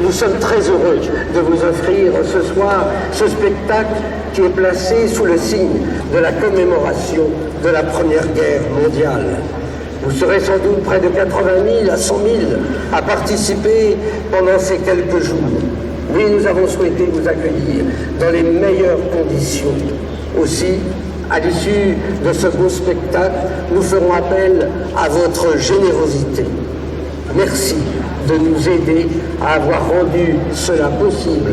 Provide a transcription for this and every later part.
Nous sommes très heureux de vous offrir ce soir ce spectacle qui est placé sous le signe de la commémoration de la Première Guerre mondiale. Vous serez sans doute près de 80 000 à 100 000 à participer pendant ces quelques jours. Oui, nous avons souhaité vous accueillir dans les meilleures conditions. Aussi, à l'issue de ce beau spectacle, nous ferons appel à votre générosité. Merci de nous aider à avoir rendu cela possible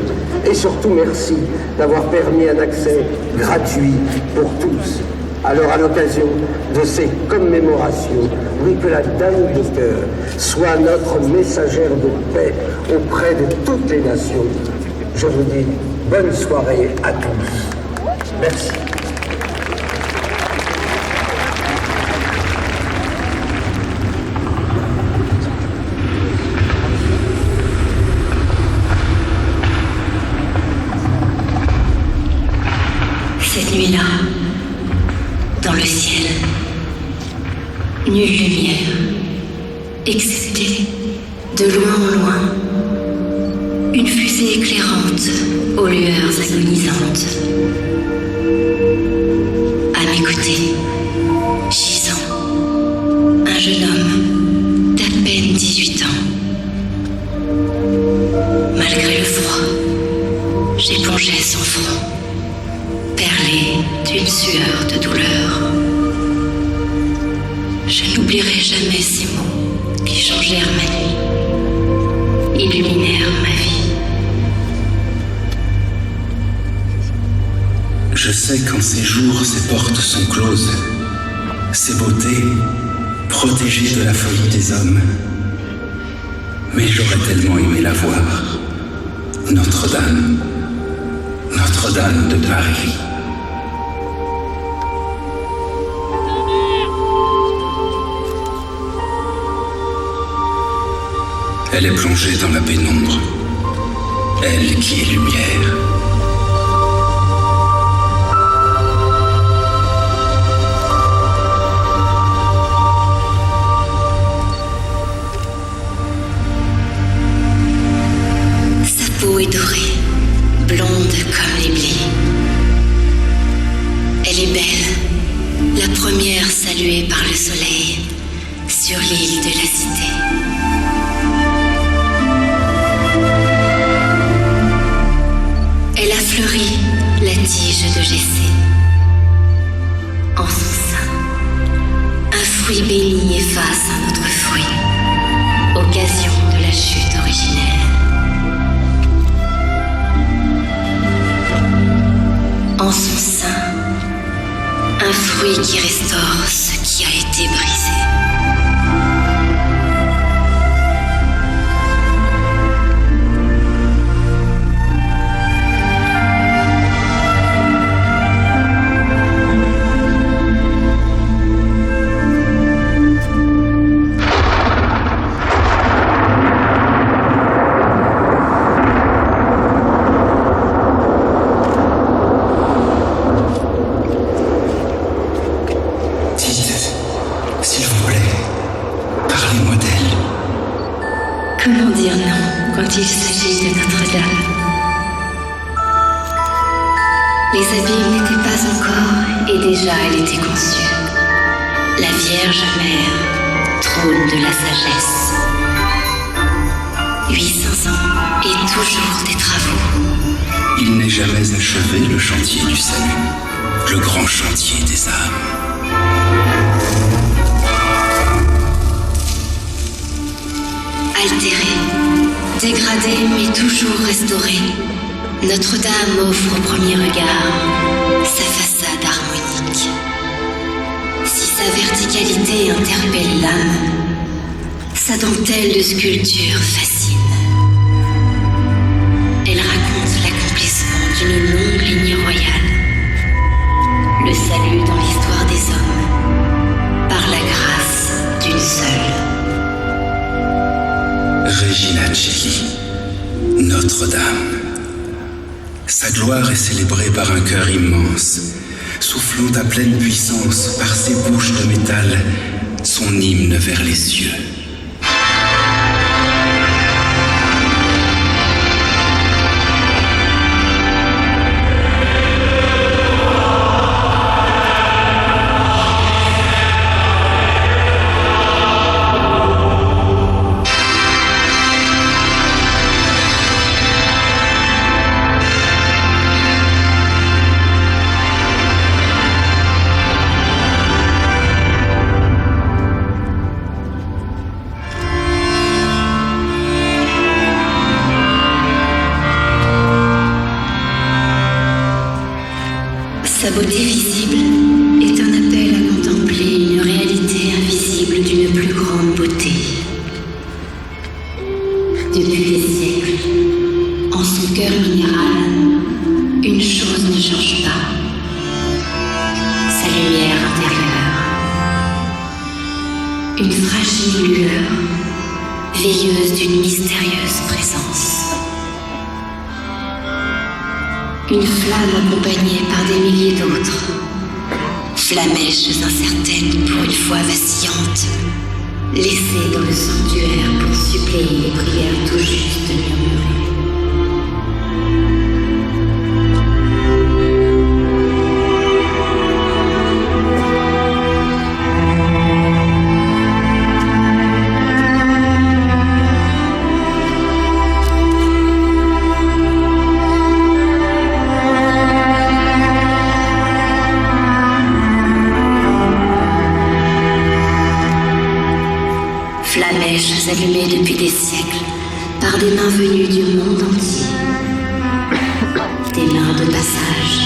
et surtout merci d'avoir permis un accès gratuit pour tous. Alors à l'occasion de ces commémorations, oui, que la Dame de Cœur soit notre messagère de paix auprès de toutes les nations. Je vous dis bonne soirée à tous. Merci. Cette nuit-là, dans le ciel, nulle lumière, excepté, de loin en loin, une fusée éclairante aux lueurs agonisantes. À mes côtés, gisant, un jeune homme d'à peine 18 ans. Malgré le froid, j'épongeais son front, perlé d'une sueur de douleur. Je n'oublierai jamais ces mots qui changèrent ma nuit, illuminèrent ma vie. Je sais qu'en ces jours, ces portes sont closes, ces beautés protégées de la folie des hommes. Mais j'aurais tellement aimé la voir, Notre-Dame, Notre-Dame de Paris. Elle est plongée dans la pénombre, elle qui est lumière. Sa peau est dorée, blonde comme les blés. Elle est belle, la première saluée par le soleil sur l'île de la Cité. Elle a fleuri la tige de Jessé. En son sein, un fruit béni efface un autre fruit, occasion de la chute originelle. En son sein, un fruit qui restaure ce qui a été brisé. Comment dire non quand il s'agit de Notre-Dame? Les abîmes n'étaient pas encore et déjà elle était conçue. La Vierge Mère, trône de la sagesse. 800 ans et toujours des travaux. Il n'est jamais achevé le chantier du salut, le grand chantier des âmes. Altérée, dégradée mais toujours restaurée, Notre-Dame offre au premier regard sa façade harmonique. Si sa verticalité interpelle l'âme, sa dentelle de sculpture fascine. Elle raconte l'accomplissement d'une longue lignée royale, le salut dans l'histoire des hommes, par la grâce d'une seule. Regina Coeli, Notre-Dame. Sa gloire est célébrée par un chœur immense, soufflant à pleine puissance par ses bouches de métal son hymne vers les cieux. Depuis des siècles, en son cœur minéral, une chose ne change pas. Sa lumière intérieure. Une fragile lueur, veilleuse d'une mystérieuse présence. Une flamme accompagnée par des milliers d'autres. Flamèches incertaines pour une foi vacillante, laissées dans le sanctuaire pour suppléer les prières tout juste murmurées. Flamèches allumées depuis des siècles par des mains venues du monde entier. Des mains de passage,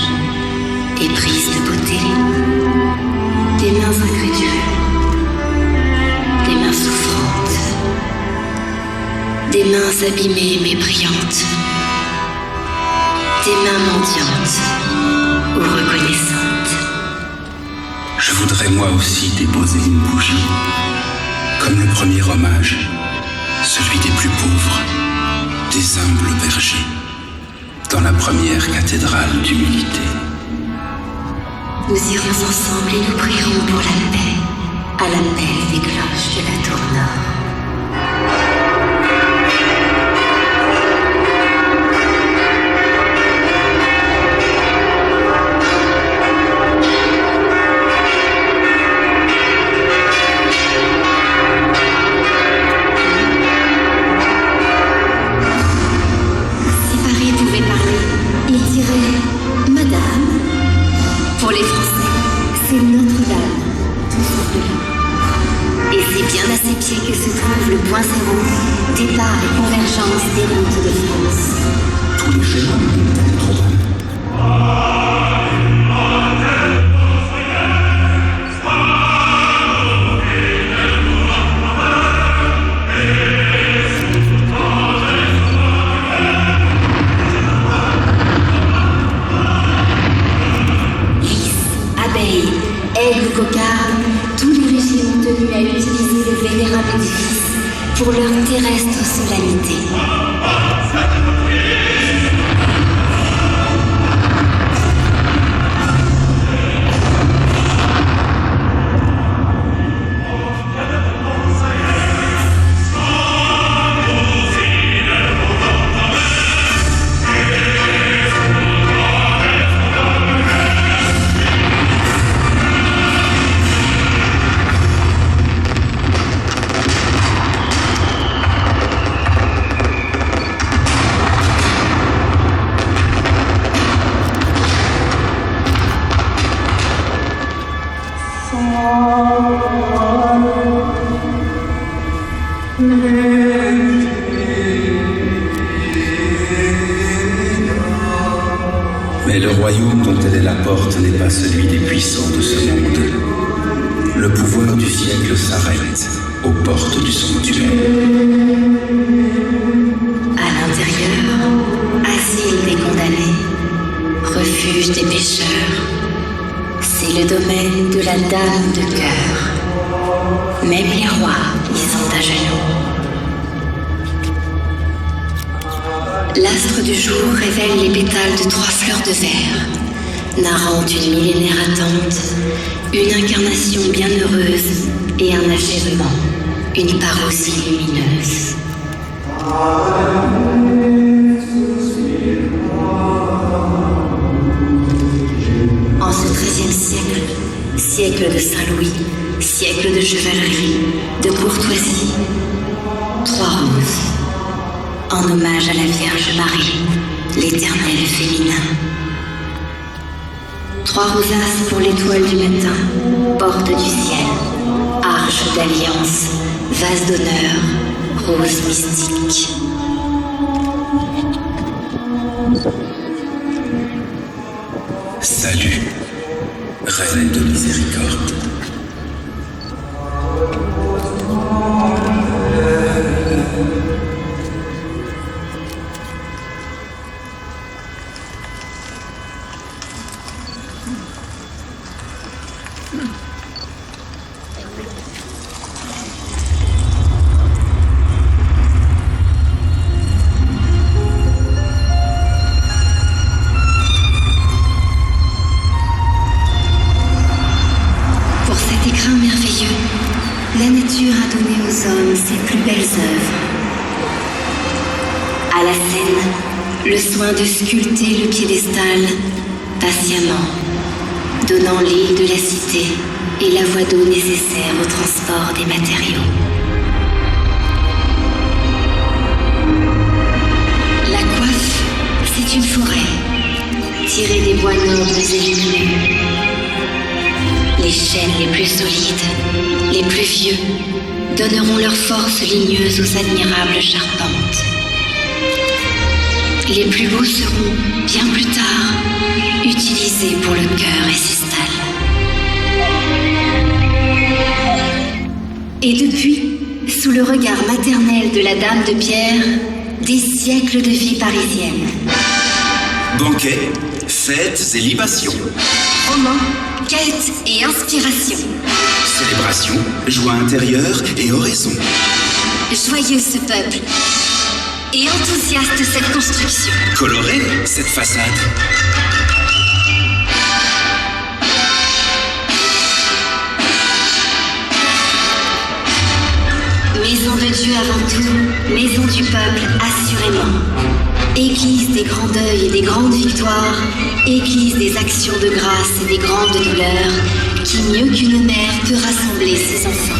éprises de beauté, des mains incrédules, des mains souffrantes, des mains abîmées mais brillantes, des mains mendiantes ou reconnaissantes. Je voudrais moi aussi déposer une bougie, comme le premier hommage, celui des plus pauvres, des humbles bergers, dans la première cathédrale d'humilité. Nous irons ensemble et nous prierons pour la paix, à l'appel des cloches de la tour nord. Pour les Français, c'est Notre-Dame, tout simplement. Et c'est bien à ses pieds que se trouve le point zéro, départ et convergence des routes de France. Tous les chemins mènent à Notre-Dame. Aigles, cocardes, tous les régimes ont tenu à utiliser le vénérable édifice pour leur terrestre solennité. Mais le royaume dont elle est la porte n'est pas celui des puissants de ce monde. Le pouvoir du siècle s'arrête aux portes du sanctuaire. À l'intérieur, asile des condamnés, refuge des pécheurs, c'est le domaine de la Dame de cœur. Même les rois y sont à genoux. L'astre du jour révèle les pétales de 3 fleurs de verre, narrant une millénaire attente, une incarnation bienheureuse et un achèvement, une parousie lumineuse. En ce XIIIe siècle, siècle de Saint-Louis, siècle de chevalerie, de courtoisie, 3 roses. En hommage à la Vierge Marie, l'éternel féminin. 3 rosaces pour l'étoile du matin, porte du ciel, arche d'alliance, vase d'honneur, rose mystique. Salut, Reine de miséricorde. comme ses plus belles œuvres. À la scène, le soin de sculpter le piédestal patiemment, donnant l'île de la cité et la voie d'eau nécessaire au transport des matériaux. La coiffe, c'est une forêt, tirée des bois nobles et lumineux. Les chênes les plus solides, les plus vieux, donneront leur force ligneuse aux admirables charpentes. Les plus beaux seront, bien plus tard, utilisés pour le cœur et ses stalles. Et depuis, sous le regard maternel de la Dame de Pierre, des siècles de vie parisienne. Banquets, fêtes et libations. Romans, quêtes et inspiration. Célébration, joie intérieure et oraison. Joyeux ce peuple. Et enthousiaste cette construction. Colorée, cette façade. Maison de Dieu avant tout, maison du peuple assurément. Église des grands deuils et des grandes victoires, église des actions de grâce et des grandes douleurs, qui mieux qu'une mère peut rassembler ses enfants.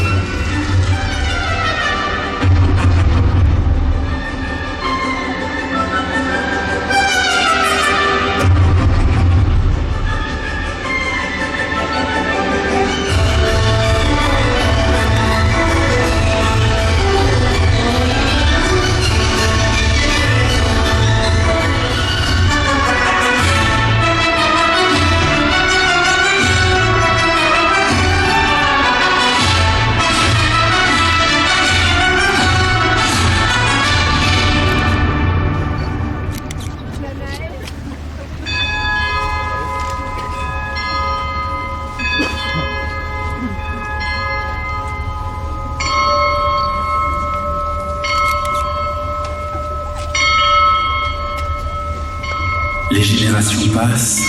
Les générations passent,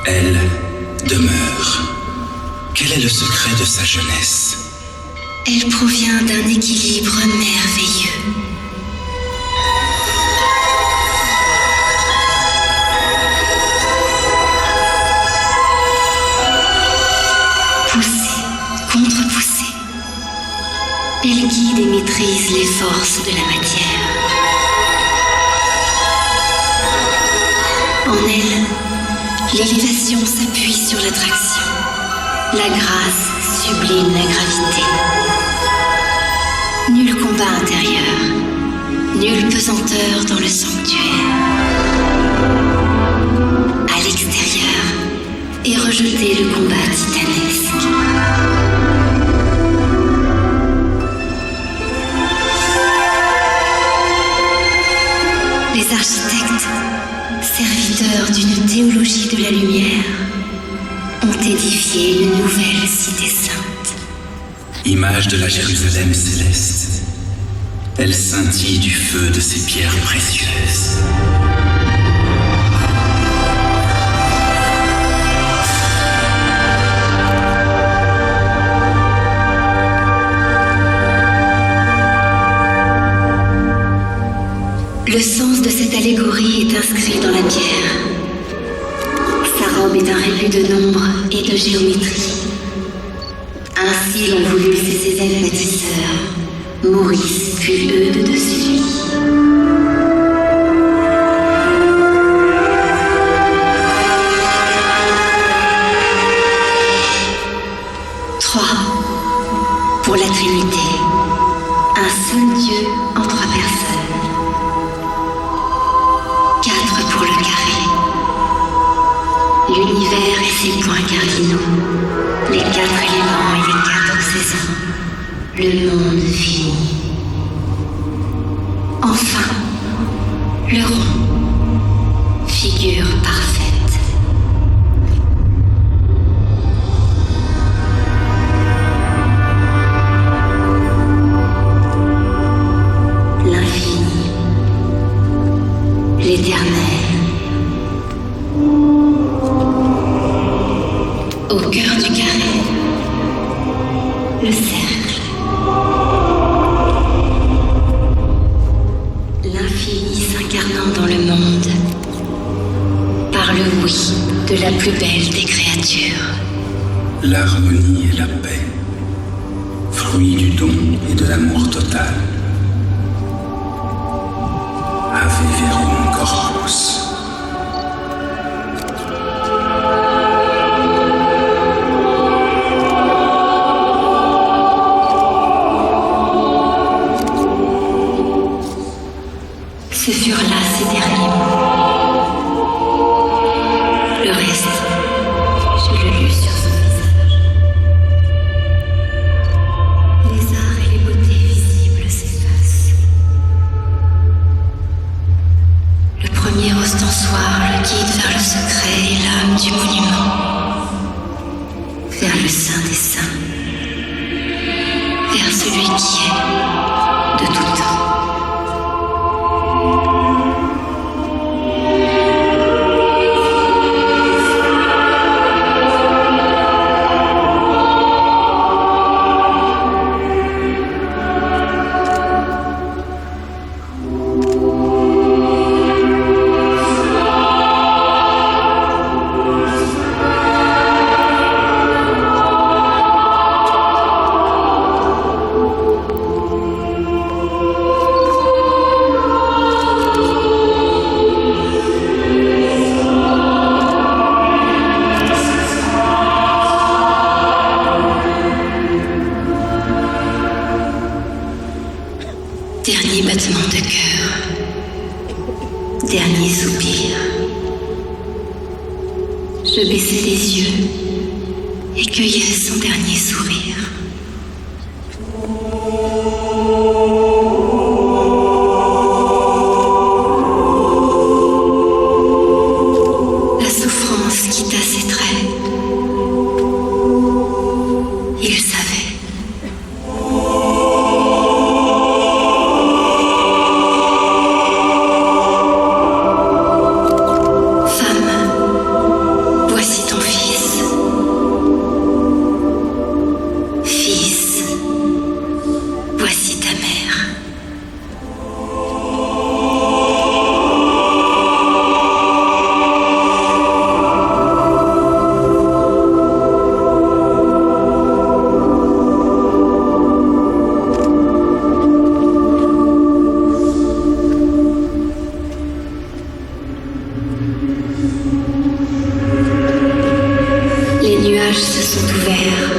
elle demeure. Quel est le secret de sa jeunesse? Elle provient d'un équilibre merveilleux. Poussée, contre-poussée, elle guide et maîtrise les forces de la matière. En elle, l'élévation s'appuie sur l'attraction. La grâce sublime la gravité. Nul combat intérieur, nulle pesanteur dans le sanctuaire. À l'extérieur est rejeté le combat titanesque. Les architectes, serviteurs d'une théologie de la lumière, ont édifié une nouvelle cité sainte. Image de la Jérusalem céleste, elle scintille du feu de ces pierres précieuses. Le sens de cette allégorie est inscrit dans la pierre. Sa robe est un rébus de nombre et de géométrie. Ainsi l'ont voulu ses élèves bâtisseurs, Maurice puis Eudes de Sully. Trois, pour la Trinité, un seul Dieu en trois personnes. 4 pour le carré. L'univers et ses points cardinaux, les 4 éléments et les 4 saisons, le monde fini. Enfin, le rond, figure parfaite. L'infini, l'éternel. Au cœur du carré, le cercle. s'incarnant dans le monde par le oui de la plus belle des créatures. L'harmonie et la paix, fruit du don et de l'amour total. Ave Verum Corpus. Ce furent là ces derniers mots. Le reste, je le lus sur son visage. Les arts et les beautés visibles s'effacent. Le premier ostensoir le guide vers le secret et l'âme du monument, vers le Saint des Saints, vers celui qui est de tout temps. Dernier battement de cœur, dernier soupir. Je baissai les yeux et cueillais son dernier sourire. La souffrance quitta ses traits. Il savait. Voici ta mère. Les nuages se sont ouverts.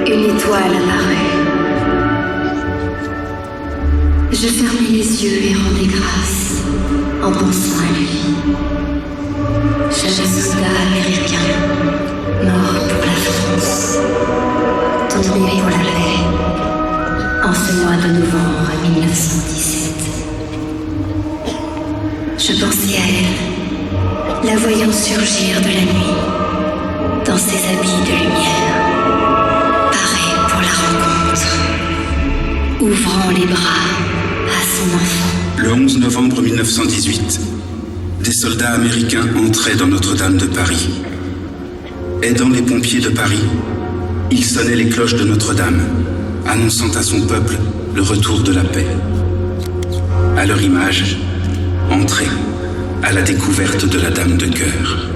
Une étoile apparut. Je fermai les yeux et rendais grâce en pensant à lui. Jeune soldat américain, mort pour la France, tombé pour la paix, en ce mois de novembre 1917. Je pensais à elle, la voyant surgir de la nuit, dans ses habits de lumière, parée pour la rencontre, ouvrant les bras à son enfant. Le 11 novembre 1918, des soldats américains entraient dans Notre-Dame de Paris. Aidant les pompiers de Paris, ils sonnaient les cloches de Notre-Dame, annonçant à son peuple le retour de la paix. À leur image, entrée à la découverte de la Dame de Cœur.